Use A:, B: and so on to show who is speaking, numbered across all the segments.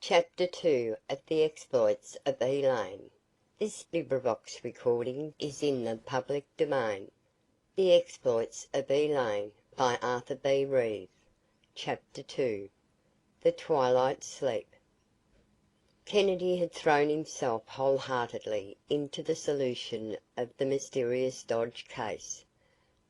A: Chapter 2 of the Exploits of Elaine. This recording is in the public domain. The Exploits of Elaine by Arthur B. Reeve. Chapter 2. The Twilight Sleep. Kennedy had thrown himself wholeheartedly into the solution of the mysterious Dodge case.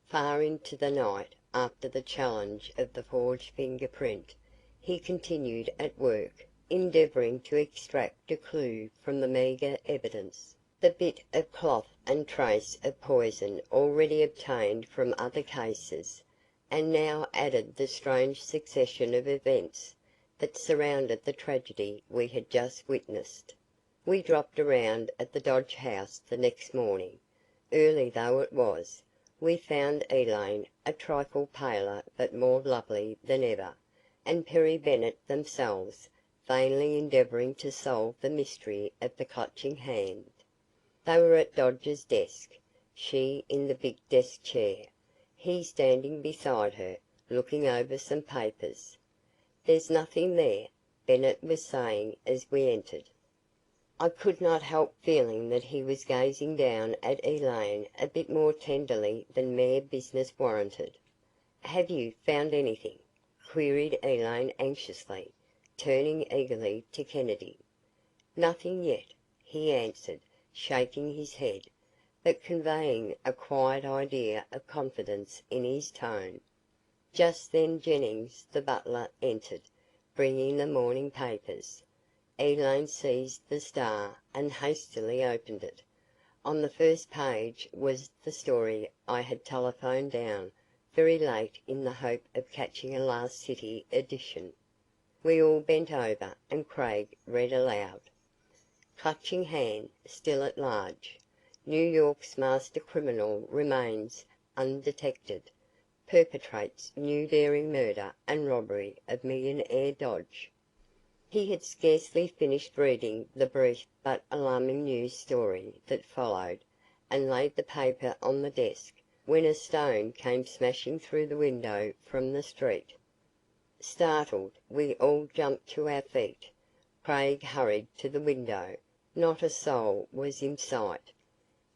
A: Far into the night, after the challenge of the forged fingerprint, he continued at work, endeavouring to extract a clue from the meagre evidence. The bit of cloth and trace of poison already obtained from other cases, and now added the strange succession of events that surrounded the tragedy we had just witnessed. We dropped around at the Dodge house the next morning. Early though it was, we found Elaine a trifle paler but more lovely than ever, and Perry Bennett themselves vainly endeavouring to solve the mystery of the Clutching Hand. They were at Dodge's desk, she in the big desk chair, he standing beside her, looking over some papers. "There's nothing there," Bennett was saying as we entered. I could not help feeling that he was gazing down at Elaine a bit more tenderly than mere business warranted. "Have you found anything?" queried Elaine anxiously, turning eagerly to Kennedy. "Nothing yet," he answered, shaking his head, but conveying a quiet idea of confidence in his tone. Just then Jennings, the butler, entered, bringing the morning papers. Elaine seized the Star and hastily opened it. On the first page was the story I had telephoned down very late in the hope of catching a last city edition. We all bent over, and Craig read aloud: "Clutching Hand still at large. New York's master criminal remains undetected. Perpetrates new daring murder and robbery of millionaire Dodge." He had scarcely finished reading the brief but alarming news story that followed, and laid the paper on the desk, when a stone came smashing through the window from the street. Startled, we all jumped to our feet. Craig hurried to the window. Not a soul was in sight.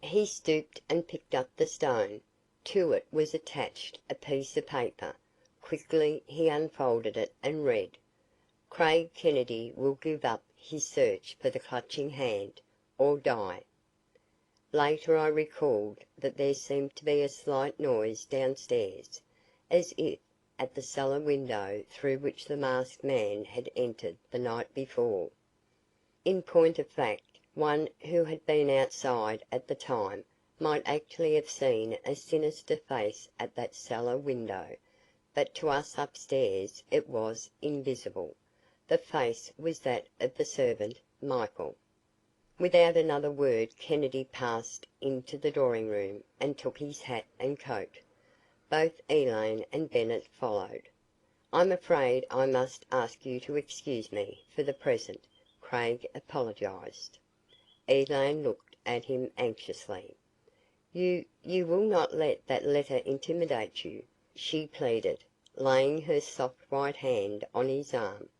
A: He stooped and picked up the stone. To it was attached a piece of paper. Quickly he unfolded it and read: "Craig Kennedy will give up his search for the Clutching Hand, or die." Later I recalled that there seemed to be a slight noise downstairs, as if at the cellar window through which the masked man had entered the night before. In point of fact, one who had been outside at the time might actually have seen a sinister face at that cellar window, but to us upstairs it was invisible. The face was that of the servant, Michael. Without another word Kennedy passed into the drawing room and took his hat and coat. Both Elaine and Bennett followed. "I'm afraid I must ask you to excuse me for the present," Craig apologized. Elaine looked at him anxiously. You will not let that letter intimidate you," she pleaded, laying her soft white hand on his arm.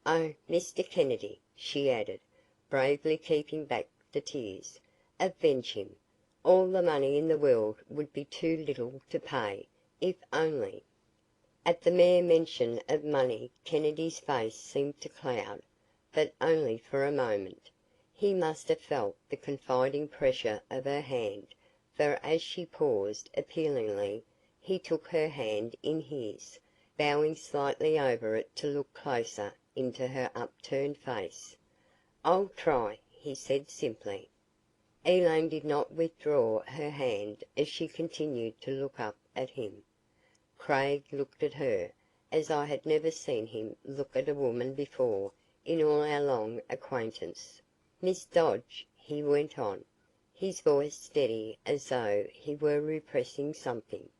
A: "Oh, Mr. Kennedy," she added, bravely keeping back the tears, "avenge him. All the money in the world would be too little to pay, if only—" At the mere mention of money Kennedy's face seemed to cloud, but only for a moment. He must have felt the confiding pressure of her hand, for as she paused appealingly, he took her hand in his, bowing slightly over it to look closer into her upturned face. "I'll try," he said simply. Elaine did not withdraw her hand as she continued to look up at him. Craig looked at her as I had never seen him look at a woman before in all our long acquaintance. "Miss Dodge," he went on, his voice steady as though he were repressing something,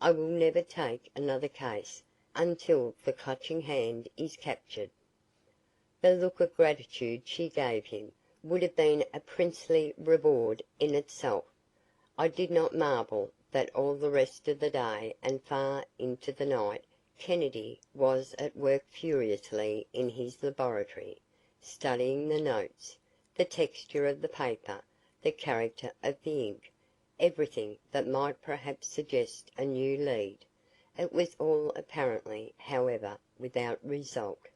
A: "I will never take another case until the Clutching Hand is captured." The look of gratitude she gave him would have been a princely reward in itself. I did not marvel that all the rest of the day and far into the night Kennedy was at work furiously in his laboratory. studying the notes, the texture of the paper, the character of the ink, everything that might perhaps suggest a new lead. It was all apparently, however, without result.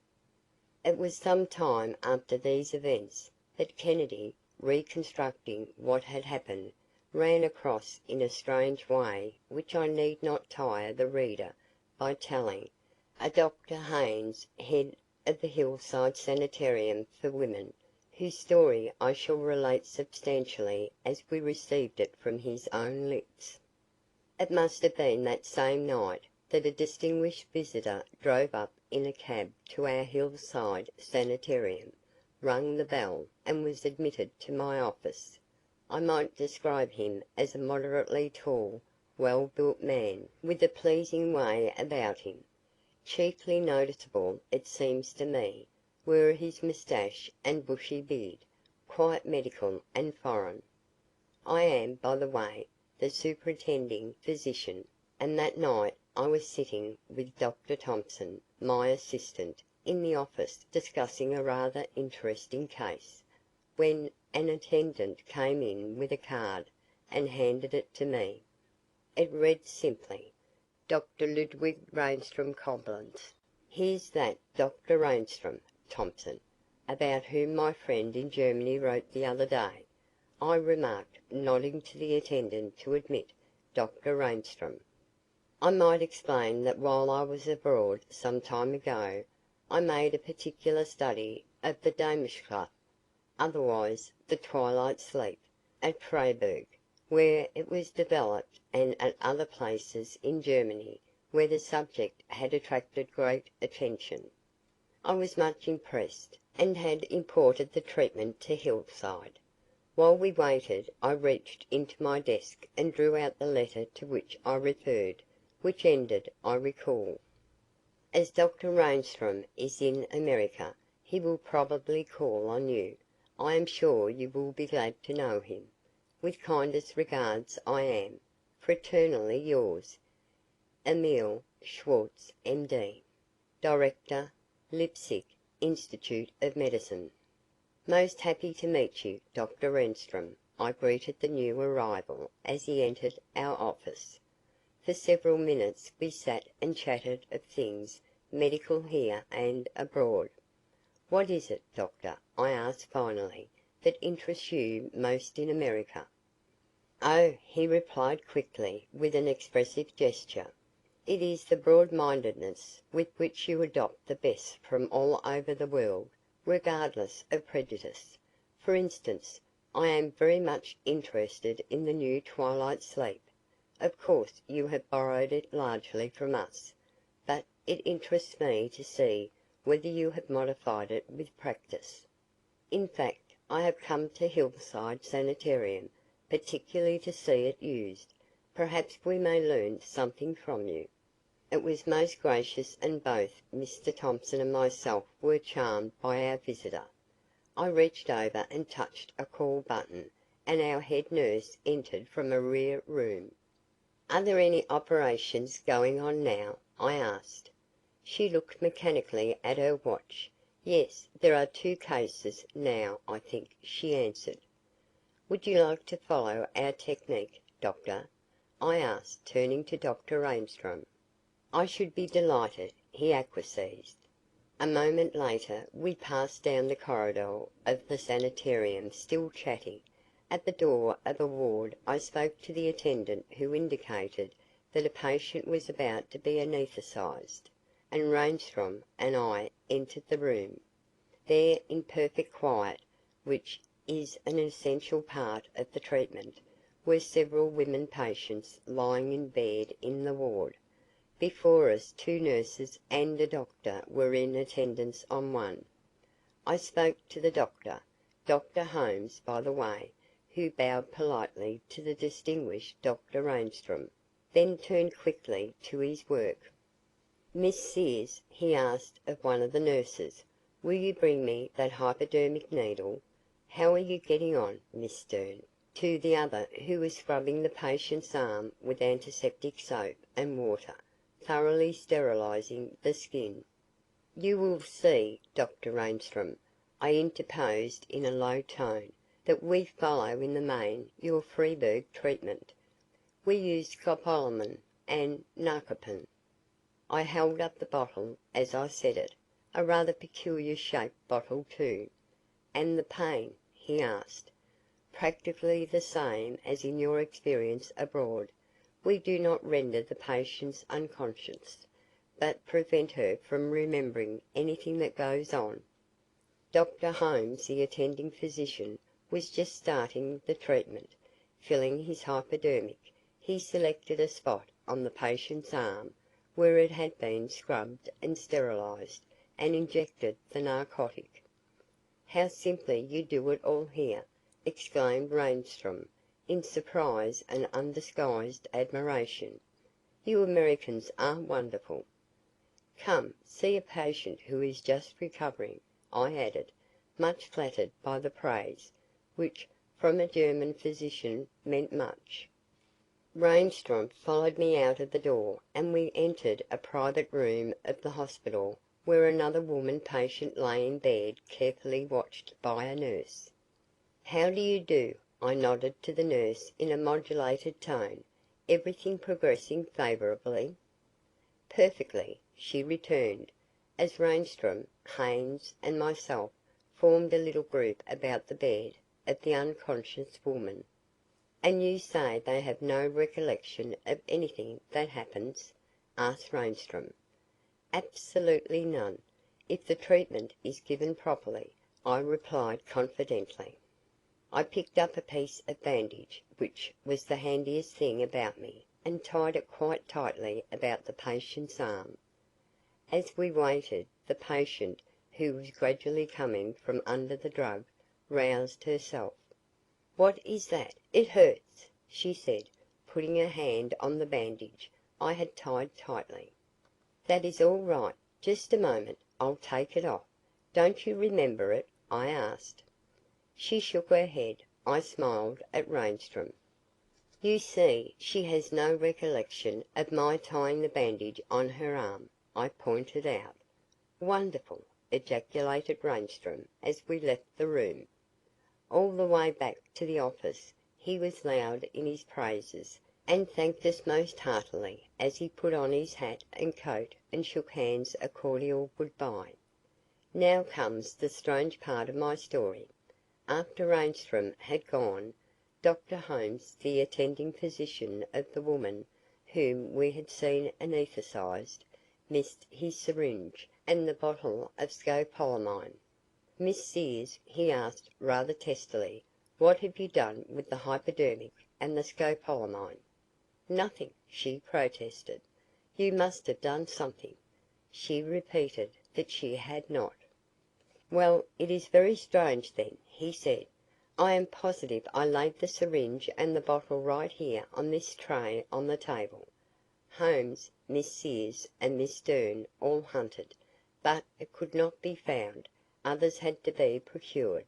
A: It was some time after these events that Kennedy, reconstructing what had happened, ran across in a strange way which I need not tire the reader by telling, a Dr. Haynes, head of the Hillside Sanitarium for Women, whose story I shall relate substantially as we received it from his own lips. It must have been that same night that a distinguished visitor drove up in a cab to our Hillside Sanitarium, rang the bell, and was admitted to my office. I might describe him as a moderately tall, well-built man, with a pleasing way about him. Chiefly noticeable, it seems to me, were his moustache and bushy beard, quite medical and foreign. I am, by the way, the superintending physician, and that night I was sitting with Dr. Thompson, my assistant, in the office discussing a rather interesting case, when an attendant came in with a card and handed it to me. It read simply, Dr. Ludwig Reinstrom Koblenz. Here's that Dr. Reinstrom, Thompson, about whom my friend in Germany wrote the other day, I remarked, nodding to the attendant to admit Dr. Reinstrom. I might explain that while I was abroad some time ago, I made a particular study of the Dämmerschlaf, otherwise the twilight sleep, at Freiburg, where it was developed, and at other places in Germany where the subject had attracted great attention. I was much impressed, and had imported the treatment to Hillside. While we waited, I reached into my desk and drew out the letter to which I referred, which ended, I recall. As Dr. Reinstrom is in America, he will probably call on you. I am sure you will be glad to know him. With kindest regards, I am, fraternally yours, Emil Schwartz, M.D., Director, Leipzig Institute of Medicine. Most happy to meet you, Dr. Reinstrom, I greeted the new arrival as he entered our office. For several minutes we sat and chatted of things medical here and abroad. What is it, Doctor, I asked finally, that interests you most in America? Oh, he replied quickly, with an expressive gesture. It is the broad-mindedness with which you adopt the best from all over the world, regardless of prejudice. For instance, I am very much interested in the new Twilight sleep. Of course you have borrowed it largely from us, but it interests me to see whether you have modified it with practice. In fact, I have come to Hillside Sanitarium particularly to see it used. Perhaps we may learn something from you. It was most gracious, and both Mr. Thompson and myself were charmed by our visitor. I reached over and touched a call button, and our head nurse entered from a rear room. Are there any operations going on now? I asked. She looked mechanically at her watch. Yes, there are 2 cases now, I think, she answered. Would you like to follow our technique, Doctor? I asked, turning to Dr. Reinstrom. I should be delighted, he acquiesced. A moment later we passed down the corridor of the sanitarium, still chatting. At the door of a ward I spoke to the attendant, who indicated that a patient was about to be anesthetized, and Reinstrom and I entered the room. There, in perfect quiet, which is an essential part of the treatment, were several women patients lying in bed in the ward. Before us 2 nurses and a doctor were in attendance on one. I spoke to the doctor, Dr. Holmes, by the way, who bowed politely to the distinguished Dr. Reinstrom, then turned quickly to his work. Miss Sears, he asked of one of the nurses, will you bring me that hypodermic needle? How are you getting on, Miss Stern? To the other, who was scrubbing the patient's arm with antiseptic soap and water, thoroughly sterilizing the skin. You will see, Dr. Reinstrom, I interposed in a low tone, "that we follow in the main your Freiburg treatment. We use scopolamine and narkopin." I held up the bottle as I said it, a rather peculiar shaped bottle too. "And the pain?" he asked. "Practically the same as in your experience abroad. We do not render the patient unconscious, but prevent her from remembering anything that goes on." Dr. Holmes, the attending physician, was just starting the treatment. Filling his hypodermic, he selected a spot on the patient's arm where it had been scrubbed and sterilized, and injected the narcotic. "How simply you do it all here!" exclaimed Reinstrom, in surprise and undisguised admiration. "You Americans are wonderful." "Come, see a patient who is just recovering," I added, much flattered by the praise, which, from a German physician, meant much. Reinstrom followed me out of the door, and we entered a private room of the hospital where another woman patient lay in bed carefully watched by a nurse. "How do you do?" I nodded to the nurse in a modulated tone. "Everything progressing favourably?" "Perfectly," she returned, as Reinstrom, Haynes, and myself formed a little group about the bed of the unconscious woman. "And you say they have no recollection of anything that happens?" asked Reinstrom. "Absolutely none, if the treatment is given properly," I replied confidently. I picked up a piece of bandage, which was the handiest thing about me, and tied it quite tightly about the patient's arm. As we waited, the patient, who was gradually coming from under the drug, roused herself. "What is that? It hurts," she said, putting her hand on the bandage I had tied tightly. "That is all right. Just a moment, I'll take it off. Don't you remember it?" I asked. She shook her head. I smiled at Reinstrom. "You see, she has no recollection of my tying the bandage on her arm," I pointed out. "Wonderful!" ejaculated Reinstrom as we left the room. All the way back to the office he was loud in his praises, and thanked us most heartily as he put on his hat and coat and shook hands a cordial good-bye. Now comes the strange part of my story. After Reinstrom had gone, Dr. Holmes, the attending physician of the woman whom we had seen anesthetized, missed his syringe and the bottle of scopolamine. "Miss Sears," he asked rather testily, "what have you done with the hypodermic and the scopolamine?" "Nothing," she protested. "You must have done something." She repeated that she had not. "Well, it is very strange then," he said. "I am positive I laid the syringe and the bottle right here on this tray on the table." Holmes, Miss Sears and Miss Stern all hunted, but it could not be found. Others had to be procured.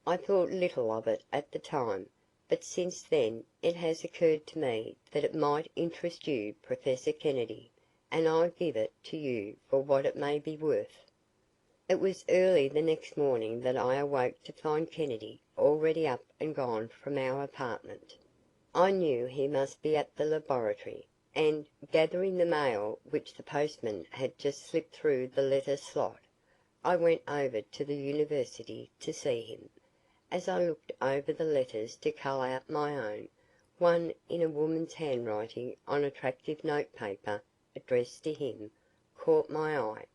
A: I thought little of it at the time, but since then it has occurred to me that it might interest you, Professor Kennedy, and I give it to you for what it may be worth. It was early the next morning that I awoke to find Kennedy already up and gone from our apartment. I knew he must be at the laboratory, and, gathering the mail which the postman had just slipped through the letter slot, I went over to the university to see him. As I looked over the letters to cull out my own, one in a woman's handwriting on attractive notepaper addressed to him, caught my eye.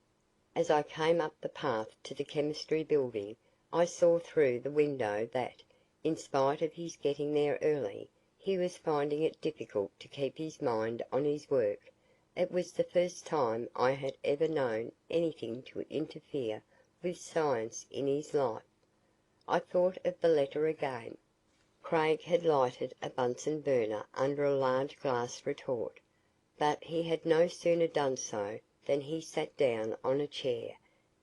A: As I came up the path to the chemistry building, I saw through the window that, in spite of his getting there early, he was finding it difficult to keep his mind on his work. It was the first time I had ever known anything to interfere with science in his life. I thought of the letter again. Craig had lighted a Bunsen burner under a large glass retort, but he had no sooner done so than he sat down on a chair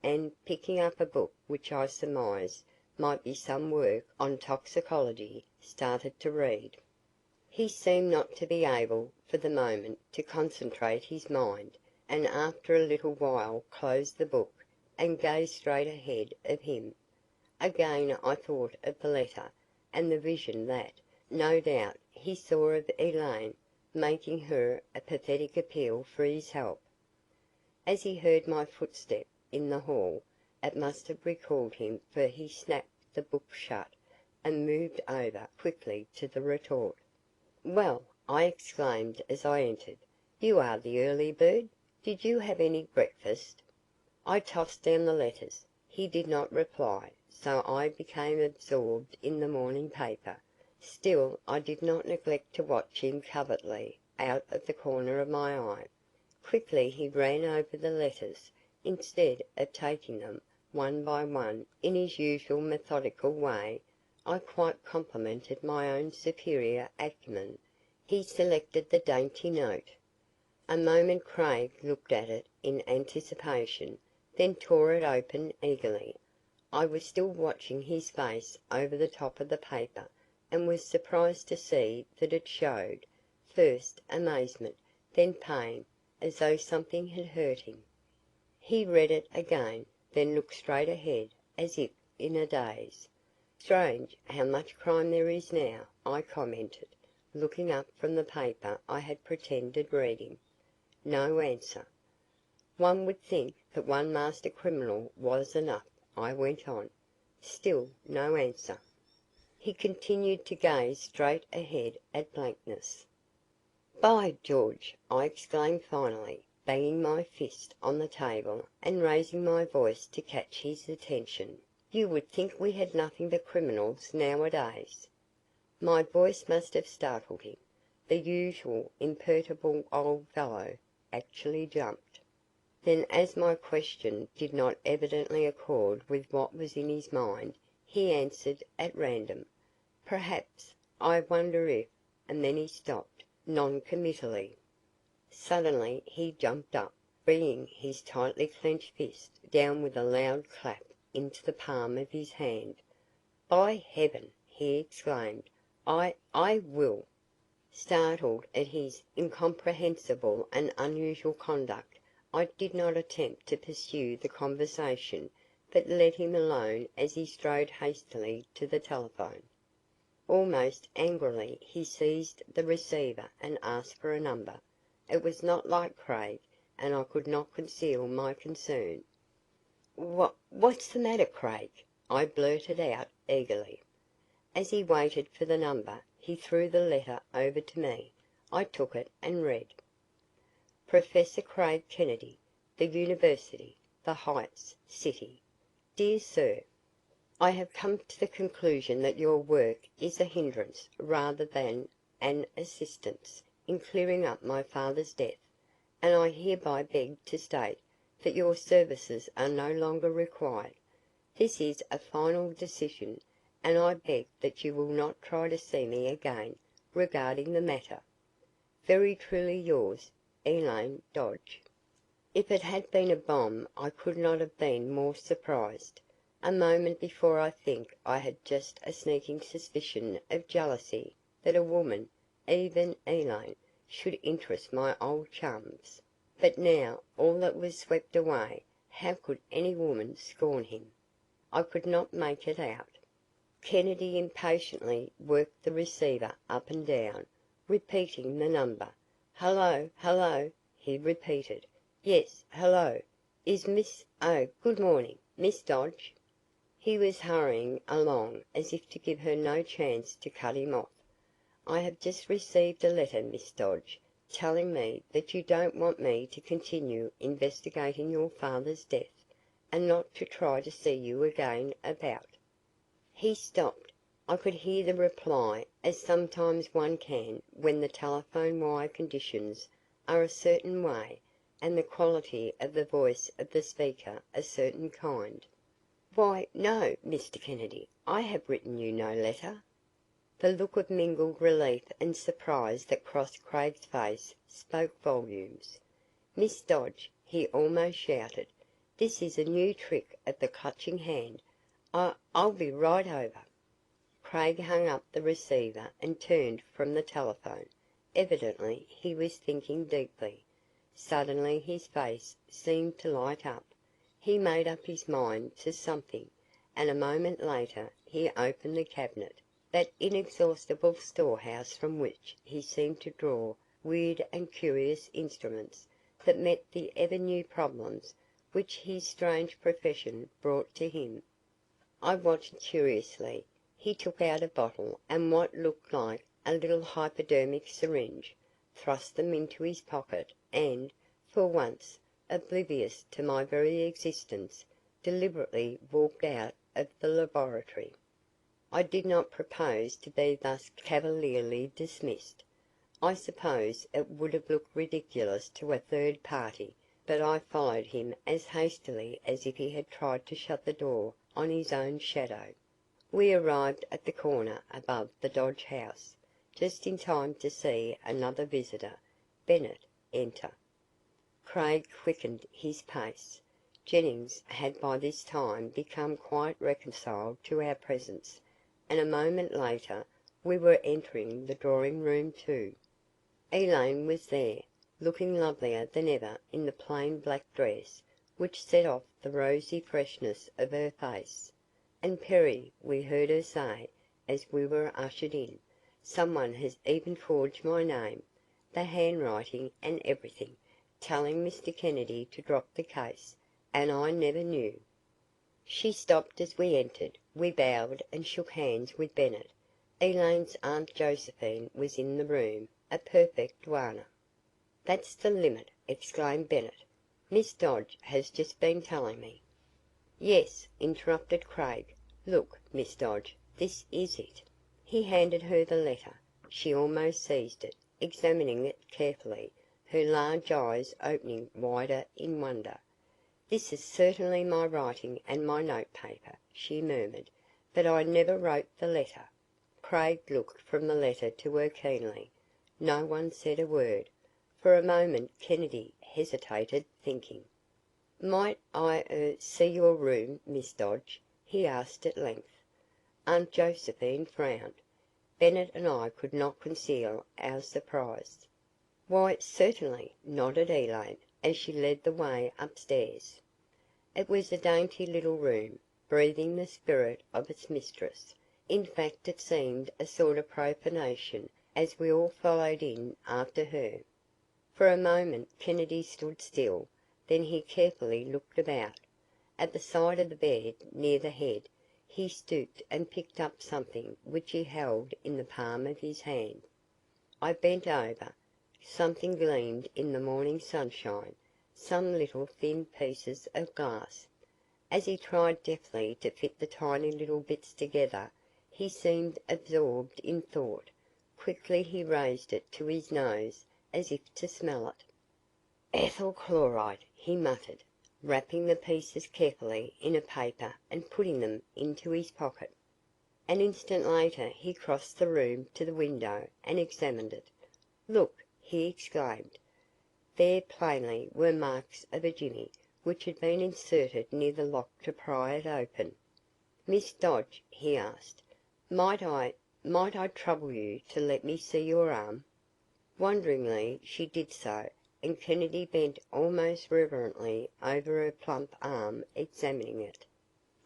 A: and, picking up a book which I surmised might be some work on toxicology, started to read. He seemed not to be able, for the moment, to concentrate his mind, and after a little while closed the book and gazed straight ahead of him. Again I thought of the letter, and the vision that, no doubt, he saw of Elaine, making her a pathetic appeal for his help. As he heard my footstep in the hall, it must have recalled him, for he snapped the book shut and moved over quickly to the retort. "Well," I exclaimed as I entered, "you are the early bird. Did you have any breakfast?" I tossed down the letters. He did not reply, so I became absorbed in the morning paper. Still, I did not neglect to watch him covertly out of the corner of my eye. Quickly he ran over the letters. Instead of taking them, one by one, in his usual methodical way, I quite complimented my own superior acumen. He selected the dainty note. A moment Craig looked at it in anticipation, then tore it open eagerly. I was still watching his face over the top of the paper, and was surprised to see that it showed, first amazement, then pain, as though something had hurt him. He read it again, then looked straight ahead, as if in a daze. "Strange how much crime there is now," I commented, looking up from the paper I had pretended reading. No answer. "One would think that one master criminal was enough," I went on. Still no answer. He continued to gaze straight ahead at blankness. "By George!" I exclaimed finally, banging my fist on the table and raising my voice to catch his attention. "You would think we had nothing but criminals nowadays." My voice must have startled him. The usual imperturbable old fellow actually jumped. Then, as my question did not evidently accord with what was in his mind, he answered at random. "Perhaps. I wonder if—" and then he stopped, non-committally. Suddenly he jumped up, bringing his tightly clenched fist down with a loud clap into the palm of his hand. "By heaven!" he exclaimed. I will." Startled at his incomprehensible and unusual conduct, I did not attempt to pursue the conversation, but let him alone as he strode hastily to the telephone. Almost angrily he seized the receiver and asked for a number. It was not like Craig, and I could not conceal my concern. "What's the matter, Craig?" I blurted out eagerly. As he waited for the number, he threw the letter over to me. I took it and read: "Professor Craig Kennedy, The University, The Heights, City. Dear Sir, I have come to the conclusion that your work is a hindrance rather than an assistance in clearing up my father's death, and I hereby beg to state that your services are no longer required. This is a final decision, and I beg that you will not try to see me again regarding the matter. Very truly yours, Elaine Dodge." If it had been a bomb I could not have been more surprised. A moment before I think I had just a sneaking suspicion of jealousy that a woman, even Elaine, should interest my old chums. But now all that was swept away. How could any woman scorn him? I could not make it out. Kennedy impatiently worked the receiver up and down, repeating the number. "Hello, hello," he repeated. "Yes, hello. Is Miss—oh, good morning, Miss Dodge?" He was hurrying along as if to give her no chance to cut him off. "I have just received a letter, Miss Dodge, telling me that you don't want me to continue investigating your father's death, and not to try to see you again about—" He stopped. I could hear the reply, as sometimes one can when the telephone wire conditions are a certain way and the quality of the voice of the speaker a certain kind. "Why, no, Mr. Kennedy, I have written you no letter." The look of mingled relief and surprise that crossed Craig's face spoke volumes. "Miss Dodge," he almost shouted, "this is a new trick of the Clutching Hand. I'll be right over." Craig hung up the receiver and turned from the telephone. Evidently he was thinking deeply. Suddenly his face seemed to light up. He made up his mind to something, and a moment later he opened the cabinet, that inexhaustible storehouse from which he seemed to draw weird and curious instruments that met the ever new problems which his strange profession brought to him. I watched curiously. He took out a bottle and what looked like a little hypodermic syringe, thrust them into his pocket, and, for once, oblivious to my very existence, deliberately walked out of the laboratory. I did not propose to be thus cavalierly dismissed. I suppose it would have looked ridiculous to a third party, but I followed him as hastily as if he had tried to shut the door on his own shadow. We arrived at the corner above the Dodge house, just in time to see another visitor, Bennett, enter. Craig quickened his pace. Jennings had by this time become quite reconciled to our presence, and a moment later we were entering the drawing-room too. Elaine was there, looking lovelier than ever in the plain black dress which set off the rosy freshness of her face. "And Perry," we heard her say, as we were ushered in, "someone has even forged my name, the handwriting and everything, telling Mr. Kennedy to drop the case, and I never knew." She stopped as we entered. We bowed and shook hands with Bennett. Elaine's Aunt Josephine was in the room, a perfect duenna. "That's the limit!" exclaimed Bennett. "Miss Dodge has just been telling me." "Yes," interrupted Craig. "Look, Miss Dodge, this is it." He handed her the letter. She almost seized it, examining it carefully, her large eyes opening wider in wonder. "This is certainly my writing and my notepaper," she murmured, "but I never wrote the letter." Craig looked from the letter to her keenly. No one said a word. For a moment Kennedy hesitated, thinking. "Might I see your room, Miss Dodge?" he asked at length. Aunt Josephine frowned. Bennett and I could not conceal our surprise. "Why, certainly," nodded Elaine, as she led the way upstairs. It was a dainty little room, breathing the spirit of its mistress. In fact, it seemed a sort of profanation as we all followed in after her. For a moment Kennedy stood still, then he carefully looked about. At the side of the bed, near the head, he stooped and picked up something which he held in the palm of his hand. I bent over. Something gleamed in the morning sunshine, some little thin pieces of glass. As he tried deftly to fit the tiny little bits together, he seemed absorbed in thought. Quickly he raised it to his nose as if to smell it. "Ethyl chloride," he muttered, wrapping the pieces carefully in a paper and putting them into his pocket. An instant later he crossed the room to the window and examined it. "Look!" he exclaimed. There plainly were marks of a jimmy which had been inserted near the lock to pry it open. "Miss Dodge," he asked, might I trouble you to let me see your arm?" Wonderingly she did so, and Kennedy bent almost reverently over her plump arm, examining it.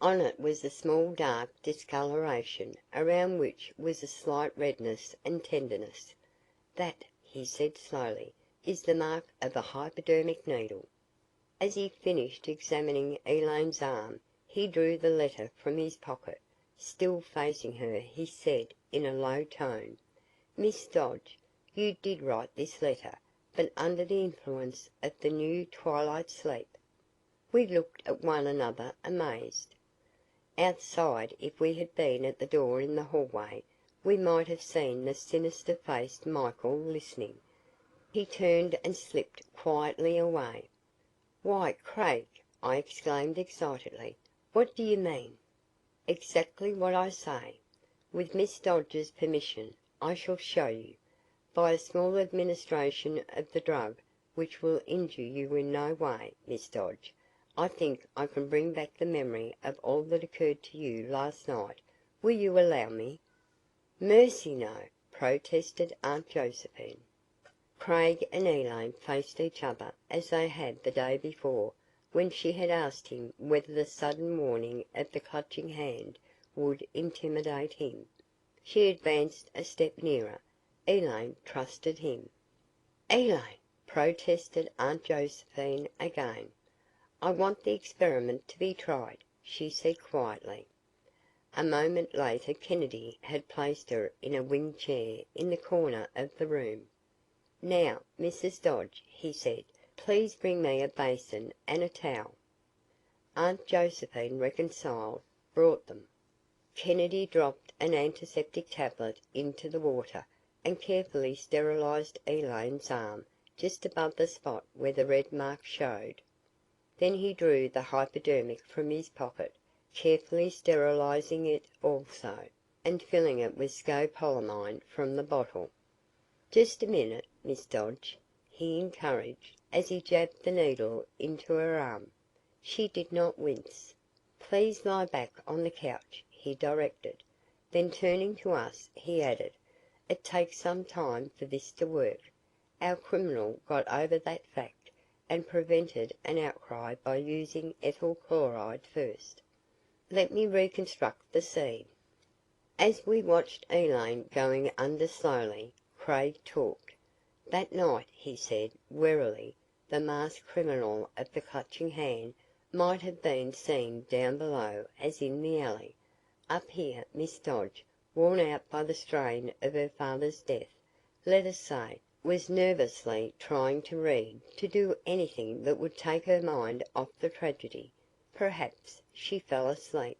A: On it was a small dark discoloration, around which was a slight redness and tenderness. "That," he said slowly, "is the mark of a hypodermic needle." As he finished examining Elaine's arm, he drew the letter from his pocket. Still facing her, he said in a low tone, "Miss Dodge, you did write this letter, but under the influence of the new twilight sleep." We looked at one another, amazed. Outside, if we had been at the door in the hallway, we might have seen the sinister-faced Michael listening. He turned and slipped quietly away. "Why, Craig," I exclaimed excitedly, "what do you mean?" "Exactly what I say. With Miss Dodge's permission, I shall show you. By a small administration of the drug, which will injure you in no way, Miss Dodge, I think I can bring back the memory of all that occurred to you last night. Will you allow me?" "Mercy, no," protested Aunt Josephine. Craig and Elaine faced each other as they had the day before, when she had asked him whether the sudden warning of the Clutching Hand would intimidate him. She advanced a step nearer. Elaine trusted him. "Elaine!" protested Aunt Josephine again. "I want the experiment to be tried," she said quietly. A moment later Kennedy had placed her in a wing chair in the corner of the room. "Now, Mrs. Dodge," he said, "please bring me a basin and a towel." Aunt Josephine, reconciled, brought them. Kennedy dropped an antiseptic tablet into the water and carefully sterilized Elaine's arm just above the spot where the red mark showed. Then he drew the hypodermic from his pocket, carefully sterilizing it also, and filling it with scopolamine from the bottle. "Just a minute, Miss Dodge," he encouraged, as he jabbed the needle into her arm. She did not wince. "Please lie back on the couch," he directed. Then turning to us, he added, "It takes some time for this to work. Our criminal got over that fact and prevented an outcry by using ethyl chloride first. Let me reconstruct the scene." As we watched Elaine going under slowly, Craig talked. "That night," he said, warily, "the masked criminal of the Clutching Hand might have been seen down below as in the alley. Up here, Miss Dodge, worn out by the strain of her father's death, let us say, was nervously trying to read, to do anything that would take her mind off the tragedy. Perhaps she fell asleep.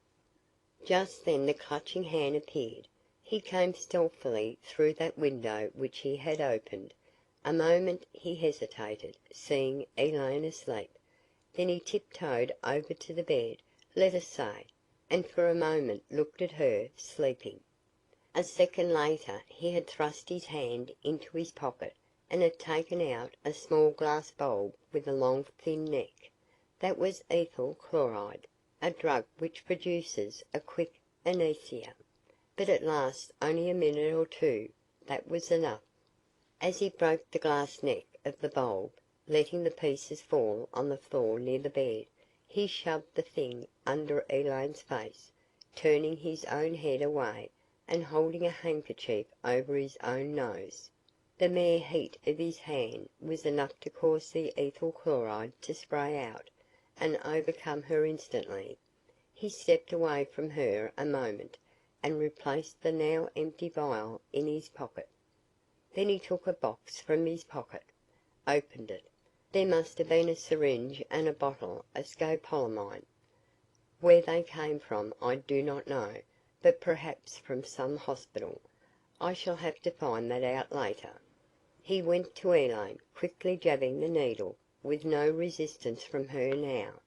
A: Just then the Clutching Hand appeared. He came stealthily through that window which he had opened. A moment he hesitated, seeing Elaine asleep. Then he tiptoed over to the bed, let us say, and for a moment looked at her, sleeping. A second later he had thrust his hand into his pocket and had taken out a small glass bulb with a long thin neck. That was ethyl chloride, a drug which produces a quick anesthesia. But it lasts only a minute or two. That was enough. As he broke the glass neck of the bulb, letting the pieces fall on the floor near the bed, he shoved the thing under Elaine's face, turning his own head away and holding a handkerchief over his own nose. The mere heat of his hand was enough to cause the ethyl chloride to spray out and overcome her instantly. He stepped away from her a moment and replaced the now empty vial in his pocket. Then he took a box from his pocket, opened it. There must have been a syringe and a bottle of scopolamine. Where they came from I do not know, but perhaps from some hospital. I shall have to find that out later. He went to Elaine, quickly jabbing the needle, with no resistance from her now.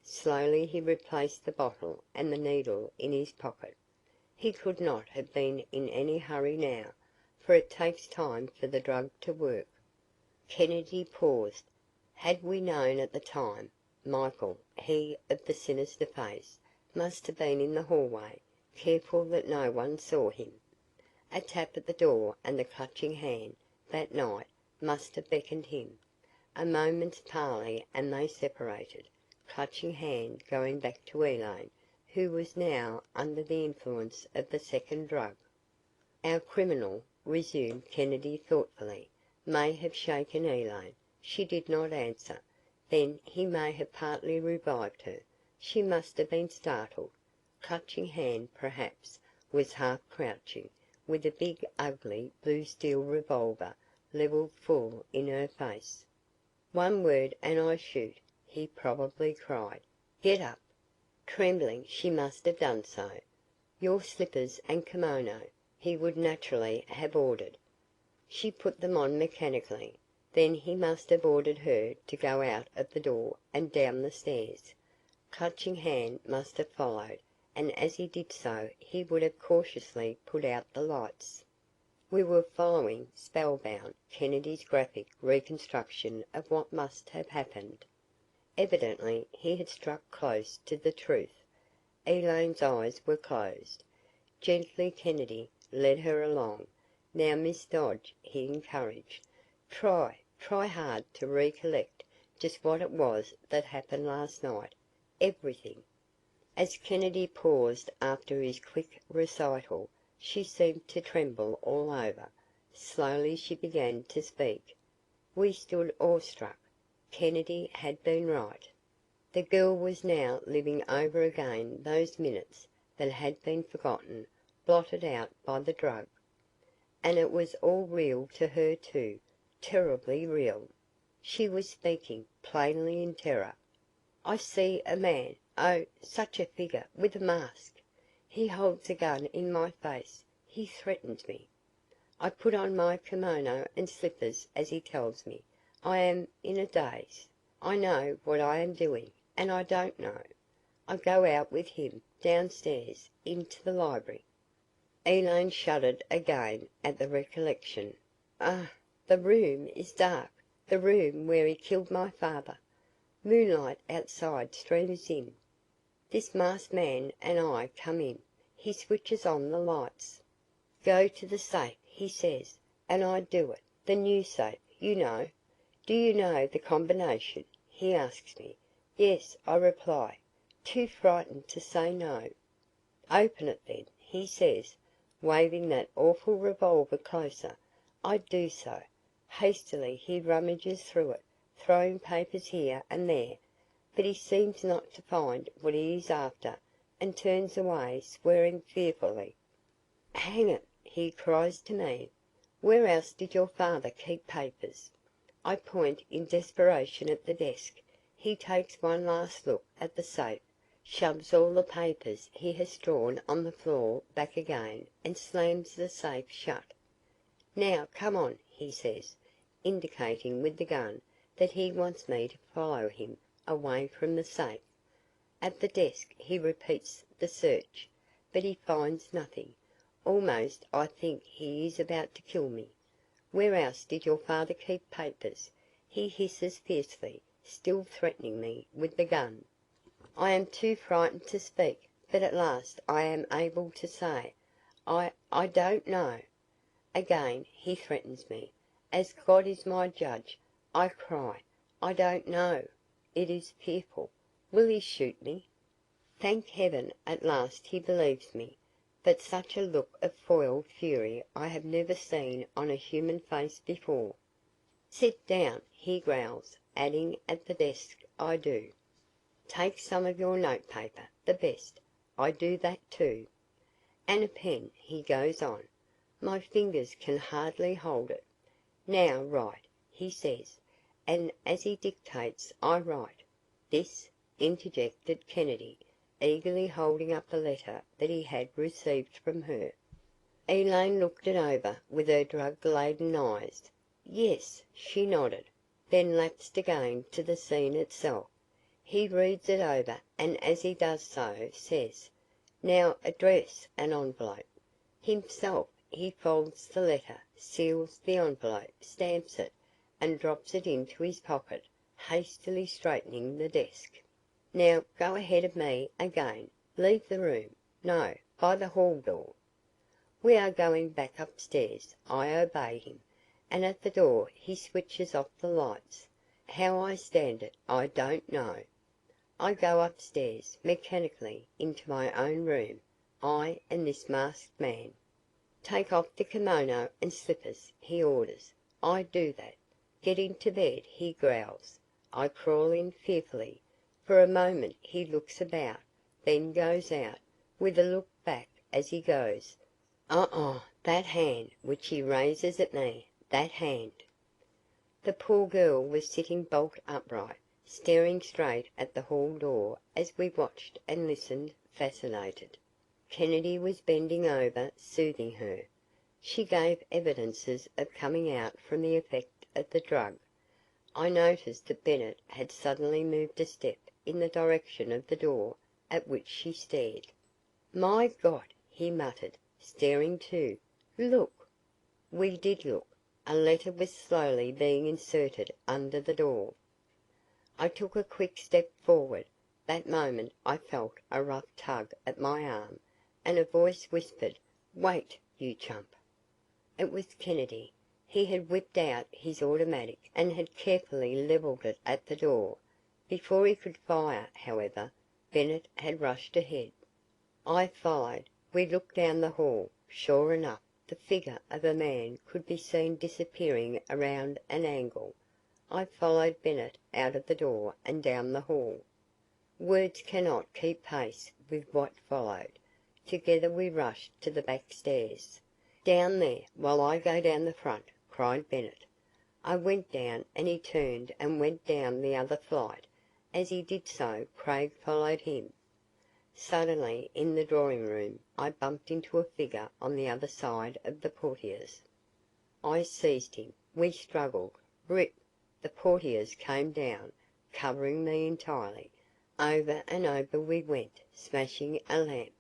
A: Slowly he replaced the bottle and the needle in his pocket. He could not have been in any hurry now, for it takes time for the drug to work. Kennedy paused. Had we known at the time, Michael, he of the sinister face, must have been in the hallway, careful that no one saw him. A tap at the door and the Clutching Hand, that night, must have beckoned him. A moment's parley and they separated, Clutching Hand going back to Elaine, who was now under the influence of the second drug. "Our criminal," resumed Kennedy thoughtfully, "may have shaken Elaine. She did not answer. Then he may have partly revived her. She must have been startled. Clutching Hand, perhaps, was half crouching, with a big ugly blue steel revolver levelled full in her face. 'One word and I shoot,' he probably cried. 'Get up!' Trembling she must have done so. 'Your slippers and kimono,' he would naturally have ordered. She put them on mechanically. Then he must have ordered her to go out of the door and down the stairs. Clutching Hand must have followed, and as he did so he would have cautiously put out the lights." We were following, spellbound, Kennedy's graphic reconstruction of what must have happened. Evidently he had struck close to the truth. Elaine's eyes were closed. Gently Kennedy led her along. "Now, Miss Dodge," he encouraged, Try hard to recollect. just what it was that happened last night. Everything." As Kennedy paused after his quick recital, she seemed to tremble all over. Slowly she began to speak. We stood awestruck. Kennedy had been right. The girl was now living over again those minutes that had been forgotten, blotted out by the drug. And it was all real to her too, terribly real. She was speaking, plainly in terror. "I see a man, oh, such a figure, with a mask. He holds a gun in my face. He threatens me. I put on my kimono and slippers as he tells me. I am in a daze. I know what I am doing, and I don't know. I go out with him, downstairs, into the library." Elaine shuddered again at the recollection. "Ah, the room is dark, the room where he killed my father. Moonlight outside streams in. This masked man and I come in. He switches on the lights. 'Go to the safe,' he says, and I do it. The new safe, you know. 'Do you know the combination?' he asks me. 'Yes,' I reply, too frightened to say no. 'Open it then,' he says, waving that awful revolver closer. I do so. Hastily he rummages through it, throwing papers here and there, but he seems not to find what he is after, and turns away, swearing fearfully. 'Hang it,' he cries to me, 'where else did your father keep papers?' I point in desperation at the desk. He takes one last look at the safe, shoves all the papers he has drawn on the floor back again, and slams the safe shut. 'Now, come on,' he says, indicating with the gun that he wants me to follow him away from the safe. At the desk he repeats the search, but he finds nothing. Almost I think he is about to kill me. 'Where else did your father keep papers?' he hisses fiercely, still threatening me with the gun. I am too frightened to speak, but at last I am able to say, 'I don't know.' Again he threatens me. 'As God is my judge,' I cry, 'I don't know.' It is fearful. Will he shoot me? Thank heaven at last he believes me, but such a look of foiled fury I have never seen on a human face before. 'Sit down,' he growls, adding at the desk, 'I do.' 'Take some of your notepaper, the best.' I do that too. 'And a pen,' he goes on. My fingers can hardly hold it. 'Now write,' he says, and as he dictates I write. 'This,' interjected Kennedy, eagerly holding up the letter that he had received from her. Elaine looked it over with her drug-laden eyes. 'Yes,' she nodded, then lapsed again to the scene itself. He reads it over, and as he does so, says, 'Now address an envelope.' Himself, he folds the letter, seals the envelope, stamps it, and drops it into his pocket, hastily straightening the desk. 'Now go ahead of me again. Leave the room. No, by the hall door.' We are going back upstairs. I obey him, and at the door he switches off the lights. How I stand it, I don't know. I go upstairs, mechanically, into my own room, I and this masked man. 'Take off the kimono and slippers,' he orders. I do that. 'Get into bed,' he growls. I crawl in fearfully. For a moment he looks about, then goes out, with a look back as he goes. That hand which he raises at me, that hand." The poor girl was sitting bolt upright, staring straight at the hall door as we watched and listened, fascinated. Kennedy was bending over, soothing her. She gave evidences of coming out from the effect of the drug. I noticed that Bennett had suddenly moved a step in the direction of the door, at which she stared. "My God!" he muttered, staring too. "Look!" We did look. A letter was slowly being inserted under the door. I took a quick step forward. That moment I felt a rough tug at my arm, and a voice whispered, "Wait, you chump." It was Kennedy. He had whipped out his automatic and had carefully levelled it at the door. Before he could fire, however, Bennett had rushed ahead. I followed. We looked down the hall. Sure enough, the figure of a man could be seen disappearing around an angle. I followed Bennett out of the door and down the hall. Words cannot keep pace with what followed. Together we rushed to the back stairs. "Down there, while I go down the front," cried Bennett. I went down and he turned and went down the other flight. As he did so, Craig followed him. Suddenly, in the drawing room, I bumped into a figure on the other side of the portieres. I seized him. We struggled. Rip! The portieres came down, covering me entirely. Over and over we went, smashing a lamp.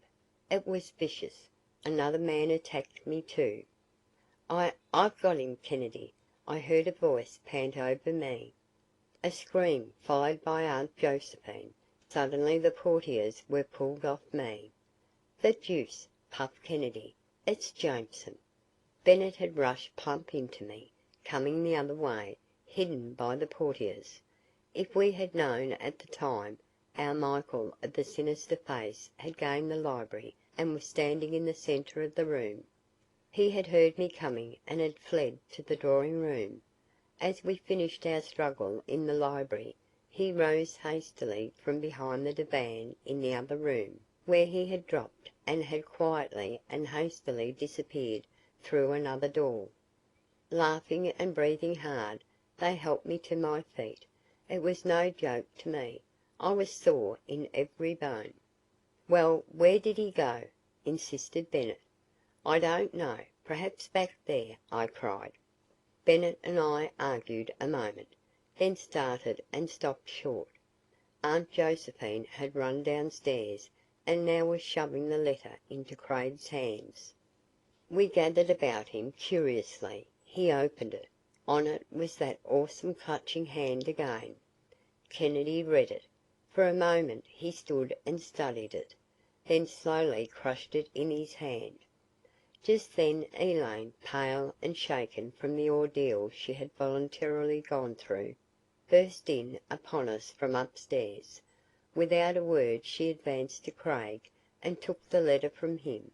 A: It was vicious. Another man attacked me too. I've got him, Kennedy," I heard a voice pant over me. A scream, followed by Aunt Josephine. Suddenly the portieres were pulled off me. "The deuce!" puffed Kennedy. "It's Jameson." Bennett had rushed plump into me, coming the other way, hidden by the portieres. If we had known at the time, our Michael of the sinister face had gained the library and was standing in the centre of the room. He had heard me coming and had fled to the drawing room. As we finished our struggle in the library, he rose hastily from behind the divan in the other room, where he had dropped, and had quietly and hastily disappeared through another door. Laughing and breathing hard, they helped me to my feet. It was no joke to me. I was sore in every bone. "Well, where did he go?" insisted Bennett. "I don't know. Perhaps back there," I cried. Bennett and I argued a moment, then started and stopped short. Aunt Josephine had run downstairs and now was shoving the letter into Craig's hands. We gathered about him curiously. He opened it. On it was that awesome clutching hand again. Kennedy read it. For a moment he stood and studied it, then slowly crushed it in his hand. Just then Elaine, pale and shaken from the ordeal she had voluntarily gone through, burst in upon us from upstairs. Without a word she advanced to Craig and took the letter from him.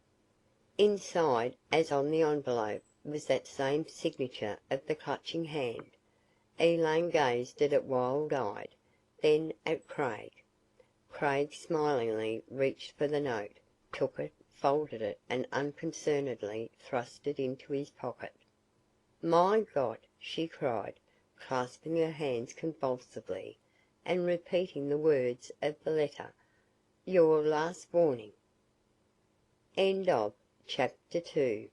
A: Inside, as on the envelope, was that same signature of the clutching hand. Elaine gazed at it wild-eyed, then at Craig. Craig smilingly reached for the note, took it, folded it and unconcernedly thrust it into his pocket. "My God!" she cried, clasping her hands convulsively and repeating the words of the letter. "Your last warning." Chapter 2